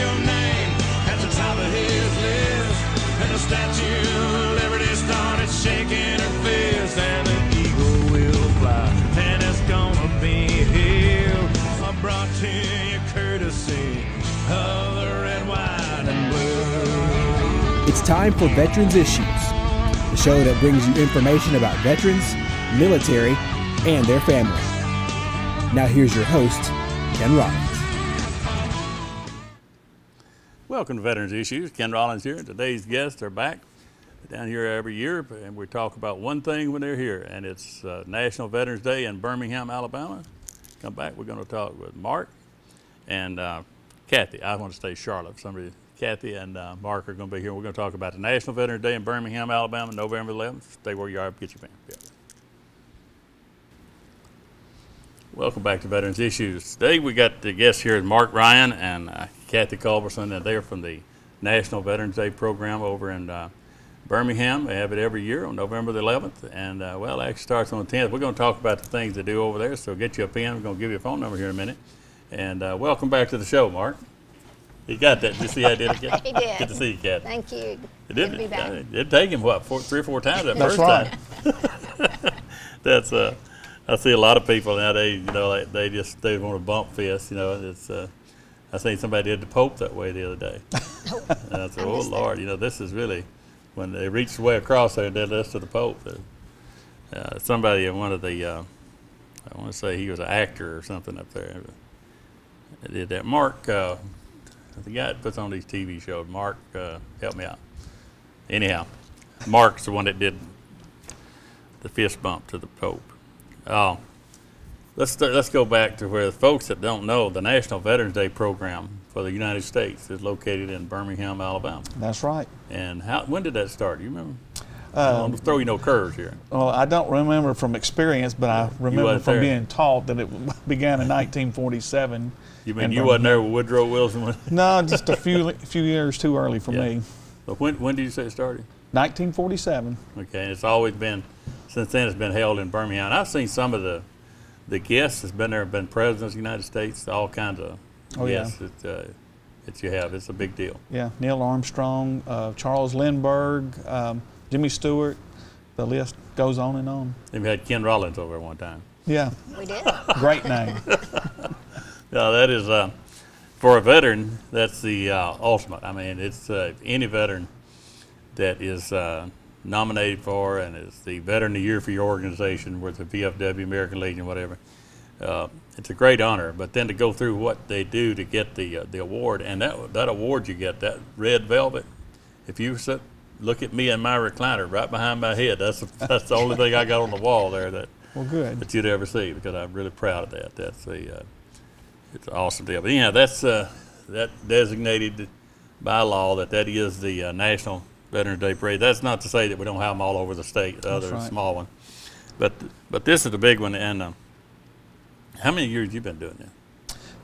your name at the top of his list. And the Statue of Liberty started shaking her fist, and the eagle will fly, and it's gonna be here. I brought to you courtesy of the red, white, and blue. It's time for Veterans Issues, the show that brings you information about veterans, military, and their families. Now here's your host, Ken Rollins. Welcome to Veterans Issues. Ken Rollins here. Today's guests are back down here every year, and we talk about one thing when they're here, and it's National Veterans Day in Birmingham, Alabama. Come back, we're going to talk with Mark and Kathy. I want to say Charlotte. Kathy and Mark are going to be here. We're going to talk about the National Veterans Day in Birmingham, Alabama, November 11th. Stay where you are. Get your pen. Yeah. Welcome back to Veterans Issues. Today we got the guests here, Mark Ryan and Kathy Culberson, and they're from the National Veterans Day program over in Birmingham. They have it every year on November the 11th, and well, it actually starts on the 10th. We're going to talk about the things they do over there, so get you a pen. We're going to give you a phone number here in a minute. And welcome back to the show, Mark. You got that? Did you see I did it? He did. Good to see you, Kathy. Thank you. It Good to be back. It'd take him, what, 3 or 4 times that That's first right. time? That's I see a lot of people nowadays, you know, they want to bump fists, you know. It's I seen somebody did the Pope that way the other day. And I said, oh Lord, you know, this is really when they reached the way across there and did this to the Pope. Somebody in one of the, I want to say he was an actor or something up there. They did that. Mark, the guy that puts on these TV shows, Mark, help me out. Anyhow, Mark's the one that did the fist bump to the Pope. Let's go back to where the folks that don't know, the National Veterans Day program for the United States is located in Birmingham, Alabama. That's right. And when did that start? Do you remember? I don't throw you no curves here. Well, I don't remember from experience, but I remember from there. being taught that it began in 1947. You mean you wasn't there when Woodrow Wilson? No, just a few years too early for me. But when did you say it started? 1947. Okay, and it's always been, since then it's been held in Birmingham. And I've seen some of the guests that's been there have been presidents of the United States, all kinds of guests that you have. It's a big deal. Yeah, Neil Armstrong, Charles Lindbergh, Jimmy Stewart, the list goes on and on. And we had Ken Rollins over at one time. Yeah. We did. Great name. Yeah, that is, for a veteran, that's the ultimate. I mean, it's any veteran that is nominated for and is the Veteran of the Year for your organization, with the VFW, American Legion, whatever. It's a great honor, but then to go through what they do to get the award, and that award you get, that red velvet, if you look at me in my recliner right behind my head, that's the only thing I got on the wall there that you'd ever see, because I'm really proud of that. That's it's an awesome deal. But anyhow, that's that designated by law that is the National Veterans Day Parade. That's not to say that we don't have them all over the state, the other small one. But this is the big one. And how many years have you been doing this?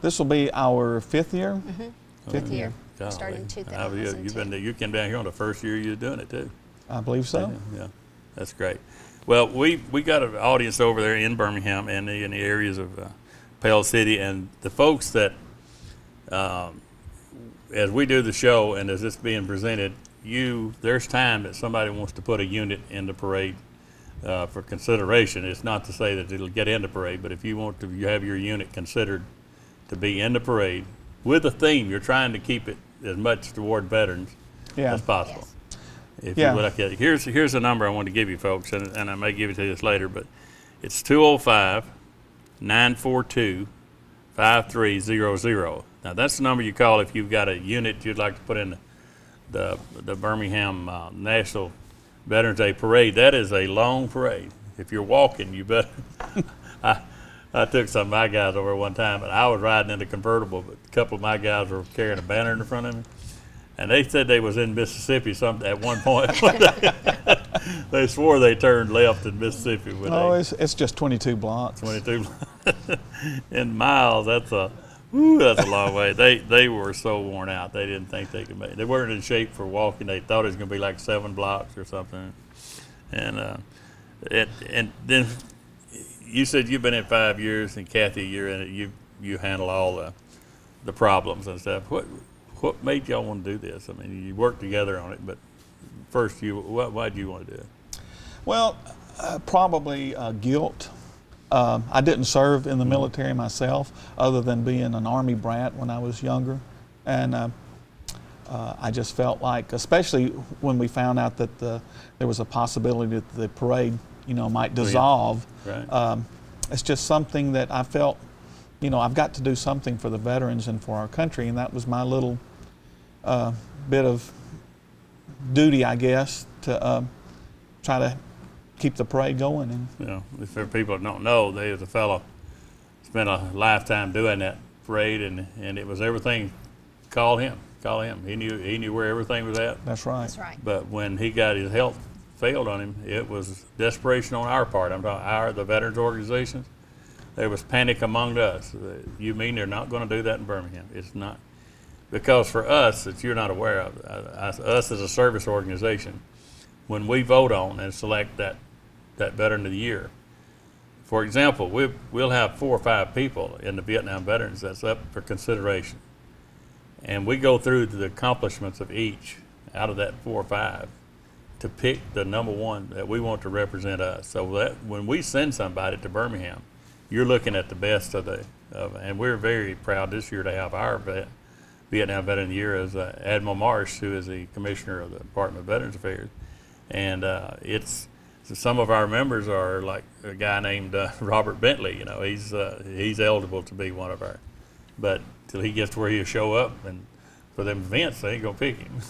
This will be our 5th year. Mm-hmm. 5th year. Started in 2000. You came down here on the first year you were doing it too. I believe so. Yeah, that's great. Well, we got an audience over there in Birmingham and in the areas of Pell City, and the folks that, as we do the show and as it's being presented, there's time that somebody wants to put a unit in the parade for consideration. It's not to say that it'll get in the parade, but if you want to, you have your unit considered to be in the parade with a theme. You're trying to keep it as much toward veterans as possible. Yes. If you would, okay. Here's a number I want to give you folks, and I may give it to you this later, but it's 205-942-5300. Now that's the number you call if you've got a unit you'd like to put in the Birmingham National Veterans Day Parade. That is a long parade. If you're walking, you better. I took some of my guys over one time, and I was riding in a convertible, but a couple of my guys were carrying a banner in front of me, and they said they was in Mississippi at one point. They swore they turned left in Mississippi. It's just 22 blocks. 22 in miles. That's a long way. They were so worn out. They didn't think they could make it. They weren't in shape for walking. They thought it was going to be like 7 blocks or something. And then you said you've been in 5 years, and Kathy, you're in it. You handle all the problems and stuff. what made y'all want to do this? I mean, you worked together on it, but first, why did you want to do it? Well, probably guilt. I didn't serve in the military myself, other than being an Army brat when I was younger, and I just felt like, especially when we found out that there was a possibility that the parade, might dissolve. Right. It's just something that I felt, I've got to do something for the veterans and for our country, and that was my little bit of duty, I guess, to try to keep the parade going. And if there are people that don't know, there's a fellow spent a lifetime doing that parade, and it was everything. Call him. He knew where everything was at. That's right. That's right. But when he got his health failed on him, it was desperation on our part. I'm talking the veterans organizations. There was panic among us. You mean they're not going to do that in Birmingham? It's not. Because for us, that you're not aware of, us as a service organization, when we vote on and select that Veteran of the Year, for example, we'll have 4 or 5 people in the Vietnam veterans that's up for consideration. And we go through the accomplishments of each out of that 4 or 5 to pick the number one that we want to represent us. So that when we send somebody to Birmingham, you're looking at the best and we're very proud this year to have our Vietnam Veteran of the Year as Admiral Marsh, who is the Commissioner of the Department of Veterans Affairs. And some of our members are like a guy named Robert Bentley. He's eligible to be one of our, but till he gets to where he'll show up, and for them events, they ain't gonna pick him.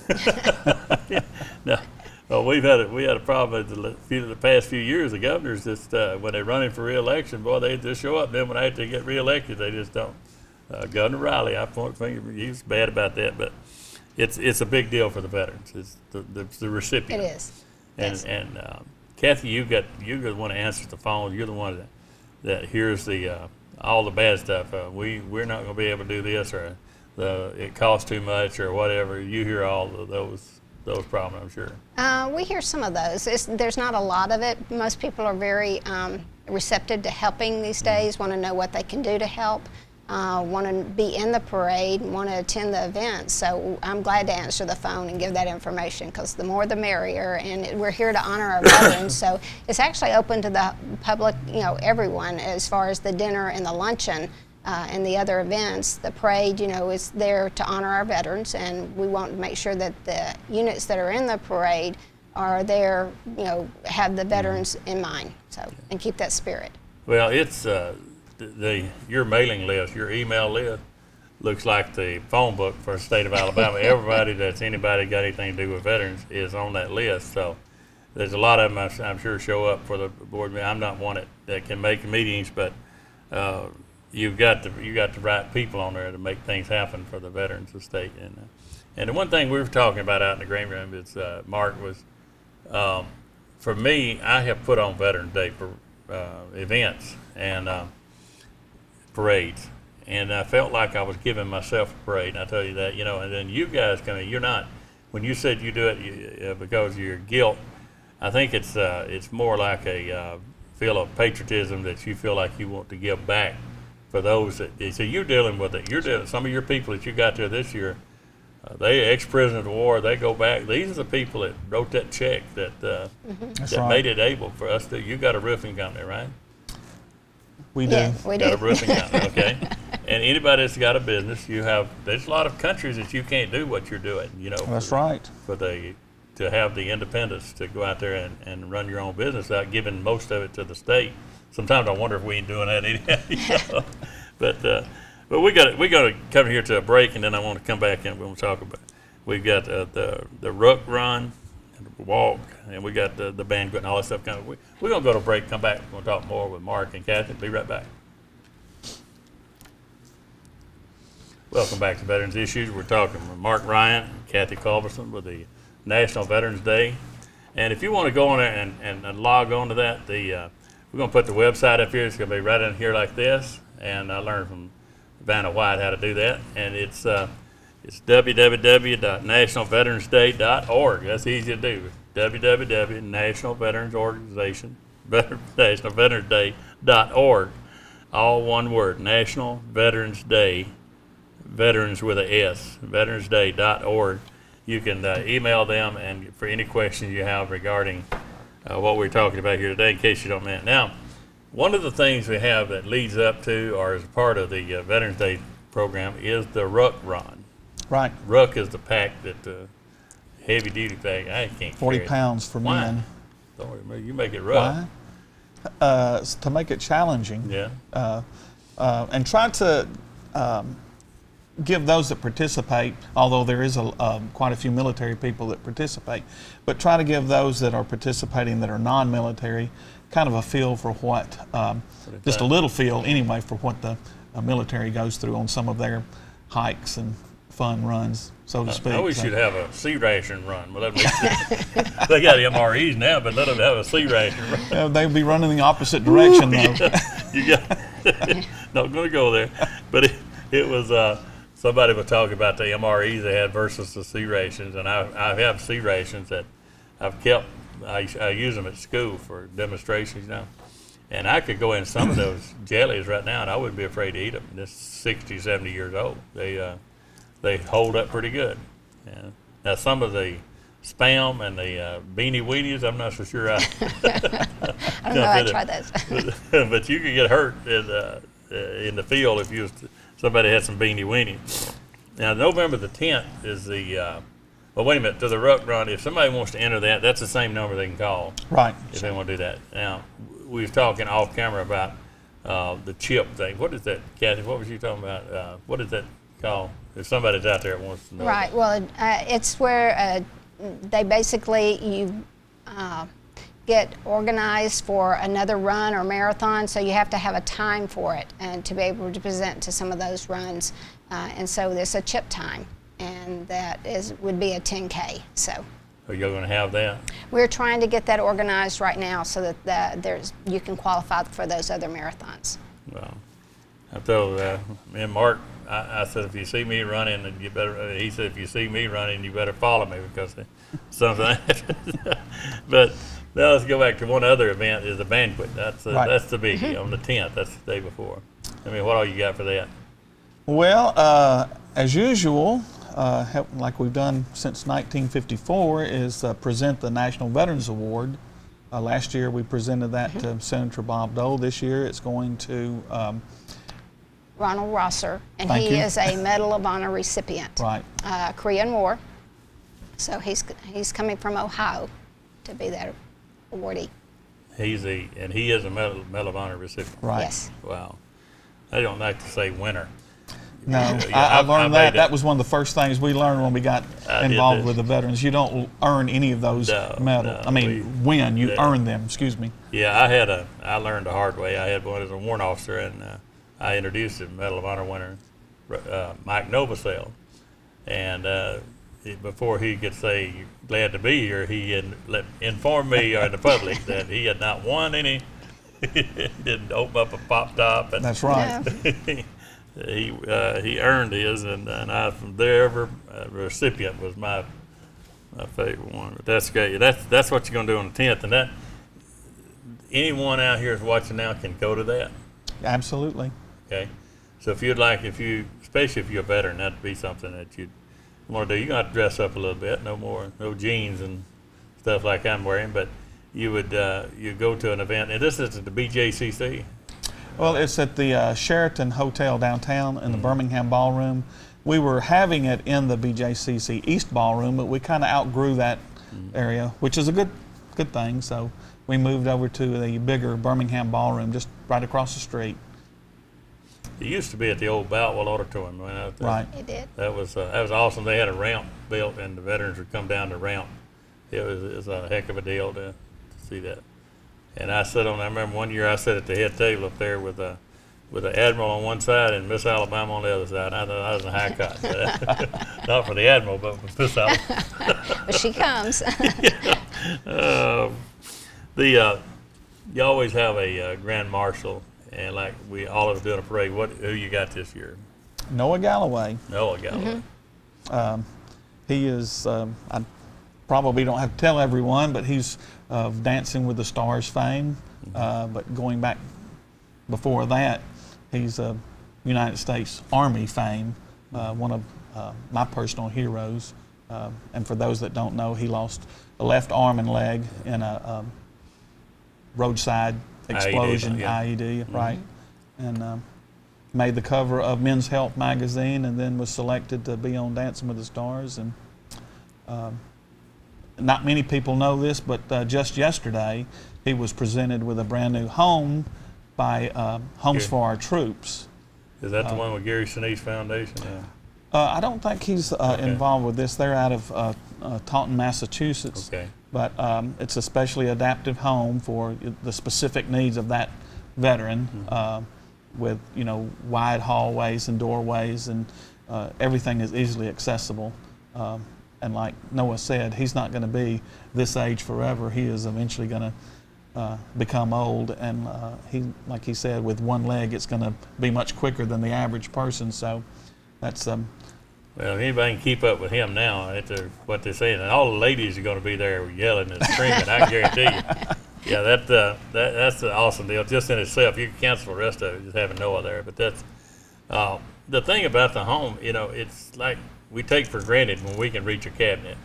No, we had a problem the past few years. The governors just when they're running for re-election, boy, they just show up. Then when they get re-elected, they just don't. Governor Riley, I point the finger. He was bad about that, but it's a big deal for the veterans. It's the recipient. It is. And Kathy, you're the one that answers the phone. You're the one that hears all the bad stuff. We're not going to be able to do this, or it costs too much, or whatever. You hear all of those problems, I'm sure. We hear some of those. There's not a lot of it. Most people are very receptive to helping these days, want to know what they can do to help, want to be in the parade, want to attend the event. So I'm glad to answer the phone and give that information, because the more the merrier, and we're here to honor our veterans. So it's actually open to the public, everyone, as far as the dinner and the luncheon. And the other events. The parade, is there to honor our veterans, and we want to make sure that the units that are in the parade are there, have the veterans in mind, and keep that spirit. Well, it's your mailing list, your email list, looks like the phone book for the state of Alabama. Everybody anybody got anything to do with veterans is on that list. So there's a lot of them I'm sure show up for the board meeting. I'm not one that can make meetings, but you got the right people on there to make things happen for the veterans of the state. And the one thing we were talking about out in the green room is Mark was, for me, I have put on Veterans Day for events and parades, and I felt like I was giving myself a parade. And I tell you that, and then you guys come in. You're not, when you said you do it because of your guilt. I think it's more like a feel of patriotism that you feel like you want to give back. For those that, so you're dealing with it. Some of your people that you got there this year, they ex-prisoners of war. They go back. These are the people that wrote that check that made it able for us to. You got a roofing company, right? We do. Yeah, we do. Got a roofing company, okay. And anybody that's got a business, there's a lot of countries that you can't do what you're doing. That's right. To have the independence to go out there and run your own business without giving most of it to the state. Sometimes I wonder if we ain't doing that anyhow. But we got to come here to a break, and then I want to come back and we'll talk about. We've got the ruck run, and the walk, and we got the banquet and all that stuff coming. We're gonna go to a break. Come back. We're gonna talk more with Mark and Kathy. Be right back. Welcome back to Veterans Issues. We're talking with Mark Ryan and Kathy Culberson with the National Veterans Day. And if you want to go on there and log on to that, we're going to put the website up here. It's going to be right in here like this. And I learned from Vanna White how to do that. And it's www.nationalveteransday.org. That's easy to do. www.nationalveteransday.org. All one word, National Veterans Day. veterans with a S, veteransday.org. You can email them and for any questions you have regarding what we're talking about here today, in case you don't know. Now, one of the things we have that leads up to or is part of the Veterans Day program is the Ruck Run. Right. Ruck is the pack that heavy duty pack. I can't 40 carry it. pounds for Why? men. Don't worry, you make it rough. Why? To make it challenging. Yeah. And try to give those that participate, although there is quite a few military people that participate, but try to give those that are participating that are non-military kind of a feel for what, just a little feel anyway, for what the military goes through on some of their hikes and fun runs, so to speak. I wish you'd have a sea ration run. Well, they got MREs now, but let them have a sea ration run. They'd be running the opposite direction, though. You got not going to go there, but it was somebody was talking about the MREs they had versus the sea rations, and I have sea rations that I've kept. I use them at school for demonstrations now, and I could go in some of those jellies right now, and I wouldn't be afraid to eat them. They're 60, 70 years old. They hold up pretty good. Yeah. Now some of the Spam and the Beanie Weenies, I'm not so sure I I don't know, I tried those. but you could get hurt in the field if somebody had some Beanie Weenies. Now November the 10th is the, well wait a minute, to the Ruck Run, if somebody wants to enter that, that's the same number they can call. Right. If they want to do that. Now, we was talking off camera about the chip thing. What is that, Kathy? What was you talking about? What is that called? If somebody's out there that wants to know. Right. Well, it's where they basically you get organized for another run or marathon, so you have to have a time for it and to be able to present to some of those runs. And so there's a chip time, and that would be a 10K. So. Are you going to have that? We're trying to get that organized right now so that you can qualify for those other marathons. Well, I told me and Mark, I said, if you see me running, and you better. He said, if you see me running, you better follow me because something happens. But now let's go back to one other event. Is the banquet. That's the biggie on the 10th. That's the day before. I mean, what all you got for that? Well, as usual, like we've done since 1954, is present the National Veterans Award. Last year we presented that to Senator Bob Dole. This year it's going to Ronald Rosser, and Thank he you. is a Medal of Honor recipient. Right. Korean War. So he's coming from Ohio to be that awardee. He is a Medal of Honor recipient. Right. Yes. Wow. I don't like to say winner. No, Yeah, I learned I made that. That was one of the first things we learned when we got involved did. with the veterans. You don't earn any of those medals. I mean, win. You earn them. Excuse me. Yeah, I learned the hard way. I had one as a warrant officer, and I introduced the Medal of Honor winner, Mike Novosel. And before he could say, glad to be here, he informed me or the public that he had not won any. He didn't open up a pop top. And That's right. Yeah. he earned his, and I from there recipient was my favorite one. But that's great. That's what you're going to do on the 10th, and that anyone out here is watching now can go to that. Absolutely. Okay, so if you'd like, especially if you're a veteran, that'd be something that you'd want to do. You're going to have to dress up a little bit. No jeans and stuff like I'm wearing, but you would you go to an event, and this is at the BJCC. Well, it's at the Sheraton Hotel downtown in the Birmingham Ballroom. We were having it in the BJCC East Ballroom, but we kind of outgrew that area, which is a good thing. So we moved over to the bigger Birmingham Ballroom, just right across the street. It used to be at the old Boutwell Auditorium. Right. It did. That was awesome. They had a ramp built, and the veterans would come down the ramp. It was a heck of a deal to see that. And I remember one year I sat at the head table up there with the Admiral on one side and Miss Alabama on the other side. I thought I was a high cut. Not for the Admiral, but for Miss Alabama. But she comes. You always have a Grand Marshal, and like we all of us doing a parade. Who you got this year? Noah Galloway. Noah Galloway. He is, I probably don't have to tell everyone, but he's of Dancing with the Stars fame. But going back before that, he's United States Army fame. one of my personal heroes. And for those that don't know, he lost a left arm and leg in a roadside explosion, IED, right? And made the cover of Men's Health magazine, and then was selected to be on Dancing with the Stars. And not many people know this, but just yesterday he was presented with a brand new home by Homes for Our Troops. Is that the one with Gary Sinise Foundation? I don't think he's involved with this. They're out of Taunton, Massachusetts. Okay. But it's a specially adaptive home for the specific needs of that veteran, with wide hallways and doorways, and everything is easily accessible. And like Noah said, he's not going to be this age forever. He is eventually going to become old, and like he said, with one leg, it's going to be much quicker than the average person. So that's well, if anybody can keep up with him now, after what they're saying, and all the ladies are going to be there yelling and screaming, I guarantee you. Yeah, that's an awesome deal. Just in itself, you can cancel the rest of it just having Noah there. But that's the thing about the home. It's like we take for granted when we can reach a cabinet,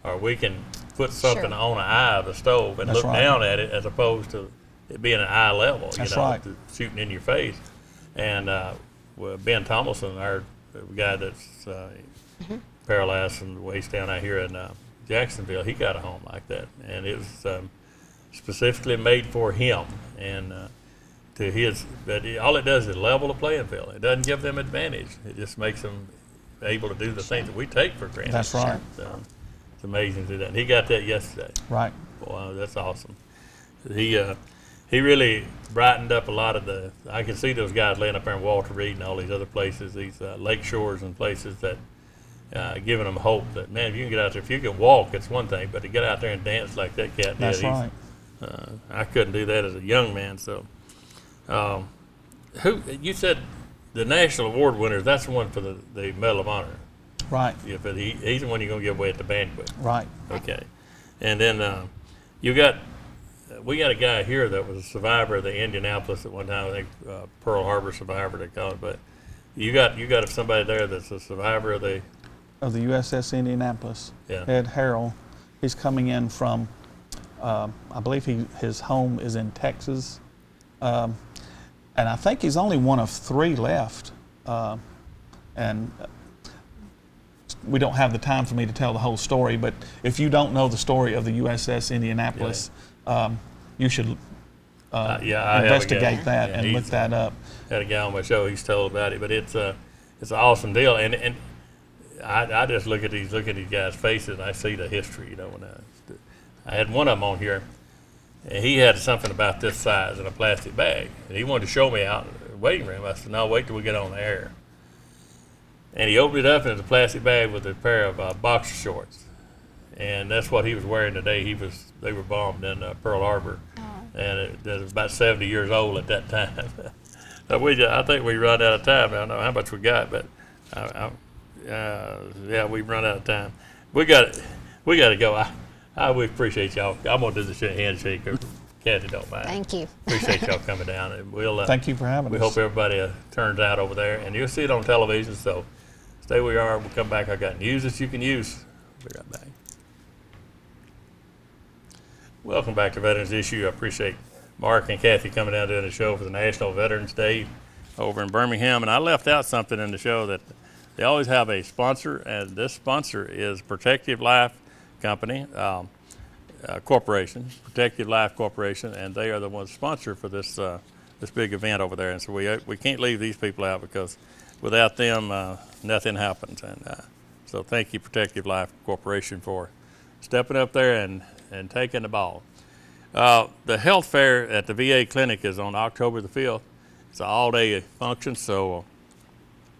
or we can put something on an eye of the stove and look down at it, as opposed to it being an eye level. Shooting in your face. And Ben Tomlinson, our guy that's paralyzed from the waist down out here in Jacksonville, he got a home like that, and it was specifically made for him and to his. But all it does is level the playing field. It doesn't give them advantage. It just makes them able to do the things that we take for granted. That's right. It's amazing to do that. And he got that yesterday. Right. Wow, that's awesome. He really brightened up a lot of the. I can see those guys laying up there in Walter Reed and all these other places, these lake shores and places that giving them hope that, man, if you can get out there, if you can walk, it's one thing, but to get out there and dance like that cat did, that's right. I couldn't do that as a young man. So, who you said the national award winners? That's the one for the Medal of Honor. Right. Yeah, but he's the one you're gonna give away at the banquet. Right. Okay, and then we got a guy here that was a survivor of the Indianapolis at one time. I think Pearl Harbor survivor they call it. But you got somebody there that's a survivor of the USS Indianapolis. Yeah. Ed Harrell. He's coming in from. I believe his home is in Texas, and I think he's only one of 3 left. And we don't have the time for me to tell the whole story, but if you don't know the story of the USS Indianapolis, you should investigate that and look that up. Had a guy on my show, he's told about it, but it's an awesome deal, and I just look at these guys' faces and I see the history. When I had one of them on here, and he had something about this size in a plastic bag, and he wanted to show me out in the waiting room. I said, no, wait till we get on the air. And he opened it up, and it was a plastic bag with a pair of boxer shorts. And that's what he was wearing today. They were bombed in Pearl Harbor. And it was about 70 years old at that time. I think we run out of time. I don't know how much we got, but we've run out of time. We got to go. We appreciate y'all. I'm going to do the handshake. Kathy don't mind. Thank you. Appreciate y'all coming down. And we'll, thank you for having us. We hope everybody turns out over there. And you'll see it on television, so stay where you are. We'll come back. I got news that you can use. We'll be right back. Welcome back to Veterans Issue. I appreciate Mark and Kathy coming down doing the show for the National Veterans Day over in Birmingham. And I left out something in the show that they always have a sponsor, and this sponsor is Protective Life Company, Corporation, Protective Life Corporation, and they are the ones sponsor for this this big event over there. And so we can't leave these people out, because without them, nothing happens. And so thank you, Protective Life Corporation, for stepping up there and taking the ball. The health fair at the VA clinic is on October the 5th. It's an all-day function, so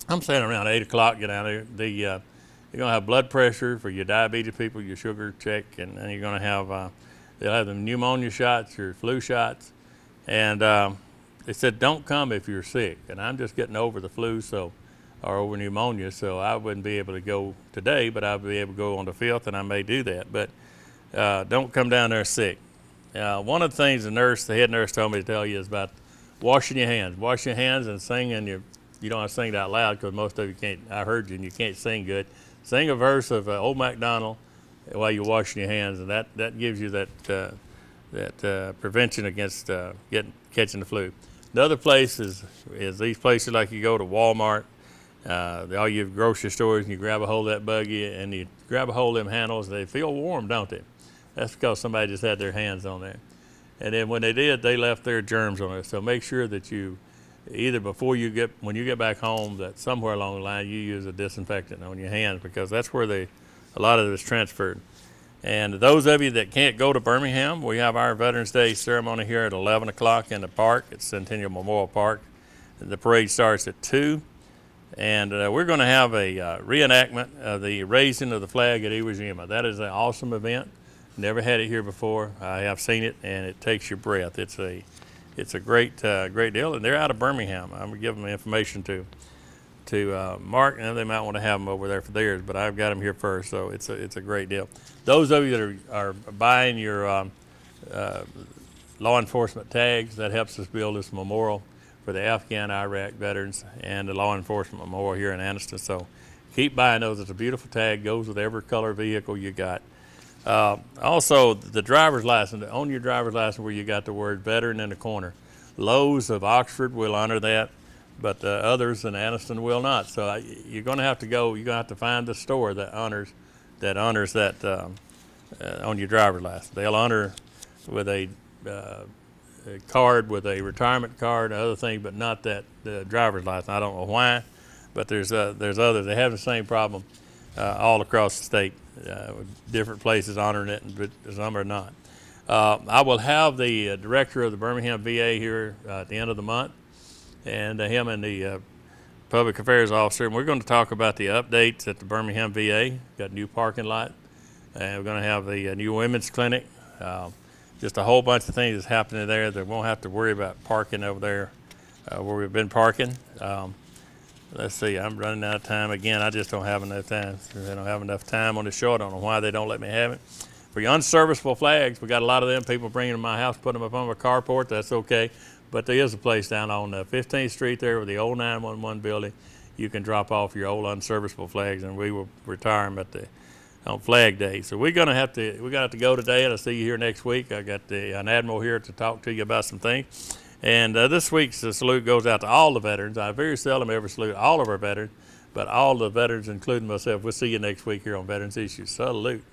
I'm saying around 8 o'clock, get down there. You're going to have blood pressure for your diabetes people, your sugar check, and then you're going to have, they'll have the pneumonia shots, your flu shots. And they said, don't come if you're sick. And I'm just getting over the flu, or over pneumonia, so I wouldn't be able to go today, but I'll be able to go on the 5th, and I may do that. But don't come down there sick. One of the things the head nurse told me to tell you is about washing your hands. Wash your hands and sing in your you don't have to sing it out loud because most of you can't. I heard you and you can't sing good. Sing a verse of Old MacDonald while you're washing your hands, and that gives you that prevention against catching the flu. Another place is these places like you go to Walmart, all your grocery stores, and you grab a hold of that buggy and you grab a hold of them handles. They feel warm, don't they? That's because somebody just had their hands on there. And then when they did, they left their germs on it. So make sure that you, either when you get back home, that somewhere along the line you use a disinfectant on your hands, because that's where a lot of it is transferred. And those of you that can't go to Birmingham, we have our Veterans Day ceremony here at 11 o'clock in the park at Centennial Memorial Park. The parade starts at 2. And we're going to have a reenactment of the raising of the flag at Iwo Jima. That is an awesome event. Never had it here before. I have seen it, and it takes your breath. It's a great deal, and they're out of Birmingham. I'm gonna give them the information to Mark, and they might want to have them over there for theirs, but I've got them here first, so it's a great deal. Those of you that are buying your law enforcement tags, that helps us build this memorial for the Afghan Iraq veterans and the law enforcement memorial here in Anniston. So keep buying those. It's a beautiful tag, goes with every color vehicle you got. Also, the driver's license, on your driver's license where you got the word veteran in the corner. Lowe's of Oxford will honor that, but others in Anniston will not. So you're going to have to go, you're going to have to find the store that honors that on your driver's license. They'll honor with a card, with a retirement card and other things, but not the driver's license. I don't know why, but there's others. They have the same problem all across the state. Different places honoring it, but some are not. I will have the director of the Birmingham VA here at the end of the month, and him and the public affairs officer, and we're going to talk about the updates at the Birmingham VA. Got a new parking lot, and we're going to have the new women's clinic. Just a whole bunch of things that's happening there. They won't have to worry about parking over there where we've been parking. Let's see, I'm running out of time again. I just don't have enough time. They don't have enough time on the show. I don't know why they don't let me have it. For your unserviceable flags, we got a lot of them. People bringing them to my house, putting them up on my carport. That's okay. But there is a place down on 15th Street there with the old 911 building. You can drop off your old unserviceable flags, and we will retire them on Flag Day. So we're gonna have to go today, and I'll see you here next week. I got an admiral here to talk to you about some things. And this week's salute goes out to all the veterans. I very seldom ever salute all of our veterans, but all the veterans, including myself. We'll see you next week here on Veterans Issues. Salute.